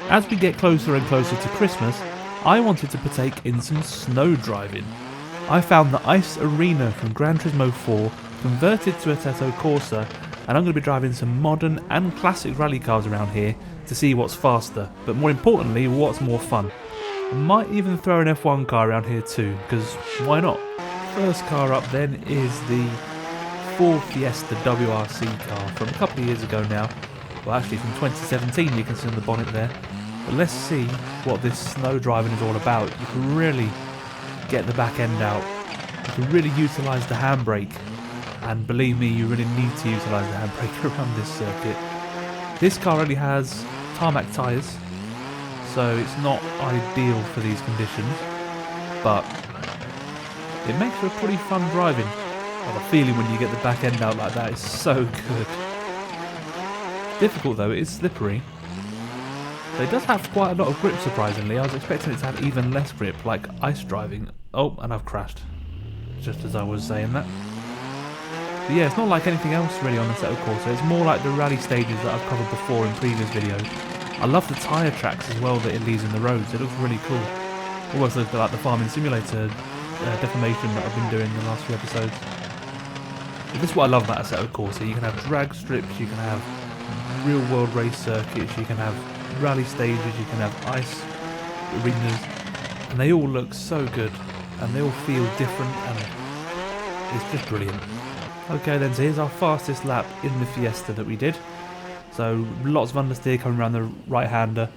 As we get closer and closer to Christmas, I wanted to partake in some snow driving. I found the Ice Arena from Gran Turismo 4 converted to Assetto Corsa, and I'm going to be driving some modern and classic rally cars around here to see what's faster, but more importantly, what's more fun. I might even throw an F1 car around here too, because why not? First car up then is the Ford Fiesta WRC car from a couple of years ago now. Well, actually from 2017, you can see on the bonnet there. But let's see what this snow driving is all about. You can really get the back end out. You can really utilise the handbrake. And believe me, you really need to utilise the handbrake around this circuit. This car only has tarmac tyres, so it's not ideal for these conditions. But it makes for a pretty fun driving. I have a feeling when you get the back end out like that, it's so good. Difficult though, it is slippery. So it does have quite a lot of grip, surprisingly. I was expecting it to have even less grip, like ice driving. Oh, and I've crashed. Just as I was saying that. But yeah, it's not like anything else really on the Assetto Corsa. It's more like the rally stages that I've covered before in previous videos. I love the tyre tracks as well that it leaves in the roads. It looks really cool. Almost looks like the farming simulator deformation that I've been doing in the last few episodes. But this is what I love about Assetto Corsa. You can have drag strips, you can have real world race circuits, you can have rally stages, you can have ice arenas, and they all look so good and they all feel different and it's just brilliant. Okay then, so here's our fastest lap in the Fiesta that we did. So lots of understeer coming around the right hander,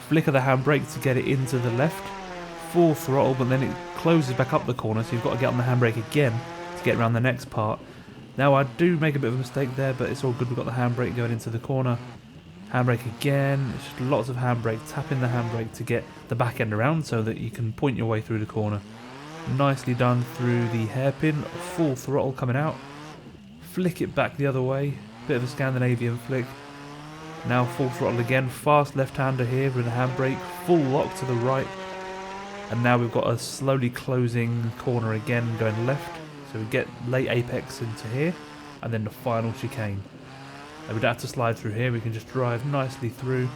flick of the handbrake to get it into the left, full throttle, but then it closes back up the corner, so you've got to get on the handbrake again to get around the next part. Now I do make a bit of a mistake there, but it's all good. We've got the handbrake going into the corner. Handbrake again. It's just lots of handbrake. Tapping the handbrake to get the back end around so that you can point your way through the corner. Nicely done through the hairpin. Full throttle coming out. Flick it back the other way. Bit of a Scandinavian flick. Now full throttle again. Fast left-hander here with the handbrake. Full lock to the right. And now we've got a slowly closing corner again going left. So we get late apex into here, and then the final chicane. And we don't have to slide through here, we can just drive nicely through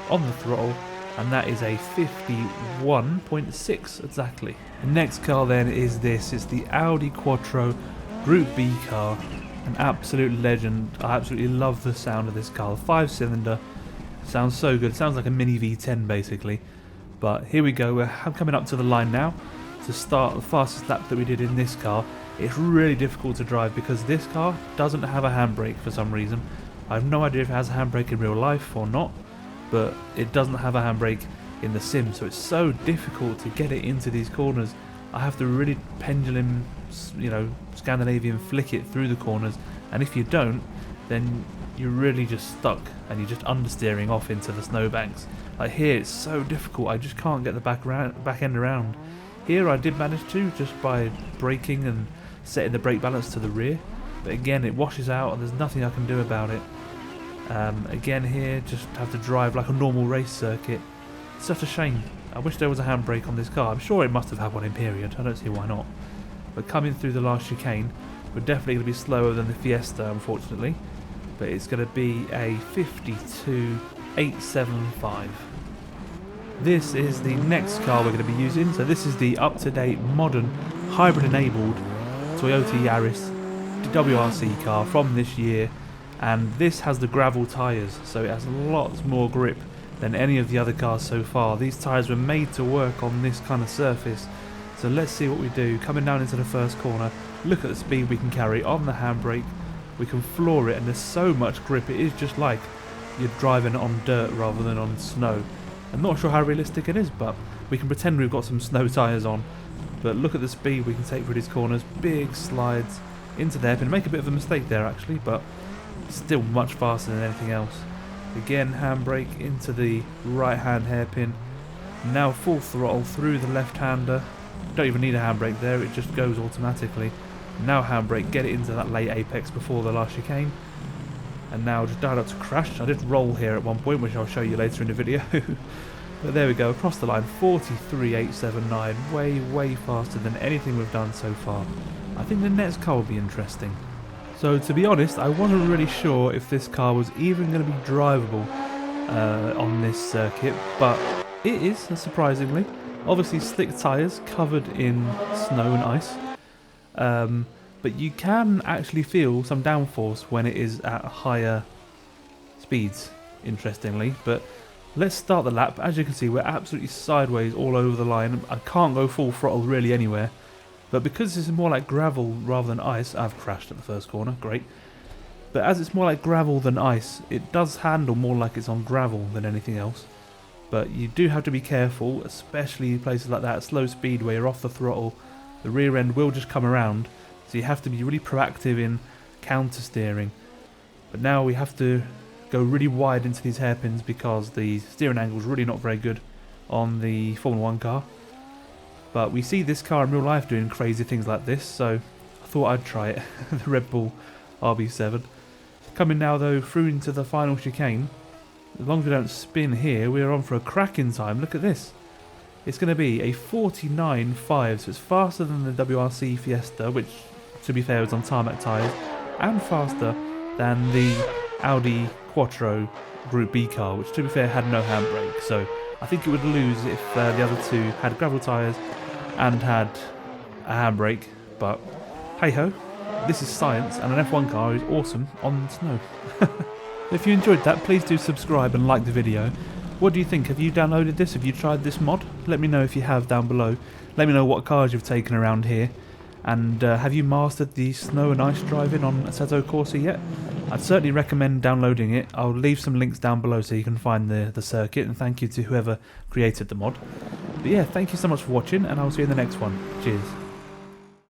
on the throttle, and that is a 51.6 exactly. The next car then is this, it's the Audi Quattro Group B car, an absolute legend. I absolutely love the sound of this car. The 5-cylinder sounds so good, it sounds like a mini V10 basically. But here we go, we're coming up to the line now to start the fastest lap that we did in this car. It's really difficult to drive because this car doesn't have a handbrake for some reason. I have no idea if it has a handbrake in real life or not, but it doesn't have a handbrake in the sim, so it's so difficult to get it into these corners. I have to really pendulum, Scandinavian flick it through the corners, and if you don't, then you're really just stuck and you're just understeering off into the snowbanks. Like here, it's so difficult, I just can't get the back end around. Here I did manage to, just by braking and setting the brake balance to the rear, but again it washes out and there's nothing I can do about it. Again here, just have to drive like a normal race circuit. It's such a shame. I wish there was a handbrake on this car. I'm sure it must have had one in period, I don't see why not. But coming through the last chicane, we're definitely going to be slower than the Fiesta unfortunately, but it's going to be a 52.875. This is the next car we're going to be using, so this is the up-to-date modern hybrid enabled Toyota Yaris WRC car from this year, and this has the gravel tyres, so it has lots more grip than any of the other cars so far. These tyres were made to work on this kind of surface, so let's see what we do. Coming down into the first corner, look at the speed we can carry on the handbrake, we can floor it, and there's so much grip, it is just like you're driving on dirt rather than on snow. I'm not sure how realistic it is, but we can pretend we've got some snow tyres on. But look at the speed we can take through these corners, big slides into there. Been make a bit of a mistake there actually, but still much faster than anything else. Again, handbrake into the right hand hairpin. Now full throttle through the left hander. Don't even need a handbrake there, it just goes automatically. Now handbrake, get it into that late apex before the last chicane. And now just dialed up to crash. I did roll here at one point, which I'll show you later in the video. But there we go, across the line, 43.879, way faster than anything we've done so far. I think the next car will be interesting. So to be honest, I wasn't really sure if this car was even going to be drivable. on this circuit, but it is, surprisingly. Obviously slick tyres covered in snow and ice, but you can actually feel some downforce when it is at higher speeds, interestingly. But let's start the lap. As you can see, we're absolutely sideways all over the line. I can't go full throttle really anywhere, but because this is more like gravel rather than ice, I've crashed at the first corner, great. But as it's more like gravel than ice, it does handle more like it's on gravel than anything else. But you do have to be careful, especially places like that at slow speed where you're off the throttle. The rear end will just come around, so you have to be really proactive in counter steering. But now we have to go really wide into these hairpins because the steering angle is really not very good on the Formula 1 car. But we see this car in real life doing crazy things like this, so I thought I'd try it. The Red Bull RB7. Coming now though through into the final chicane. As long as we don't spin here, we're on for a cracking time. Look at this. It's going to be a 49.5, so it's faster than the WRC Fiesta, which, to be fair, is on tarmac tyres, and faster than the Audi Quattro Group B car, which, to be fair, had no handbrake. So I think it would lose if the other two had gravel tyres and had a handbrake. But hey-ho, this is science, and an F1 car is awesome on snow. If you enjoyed that, please do subscribe and like the video. What do you think? Have you downloaded this? Have you tried this mod? Let me know if you have down below. Let me know what cars you've taken around here. And have you mastered the snow and ice driving on Assetto Corsa yet? I'd certainly recommend downloading it. I'll leave some links down below so you can find the circuit, and thank you to whoever created the mod. But yeah, thank you so much for watching, and I'll see you in the next one. Cheers.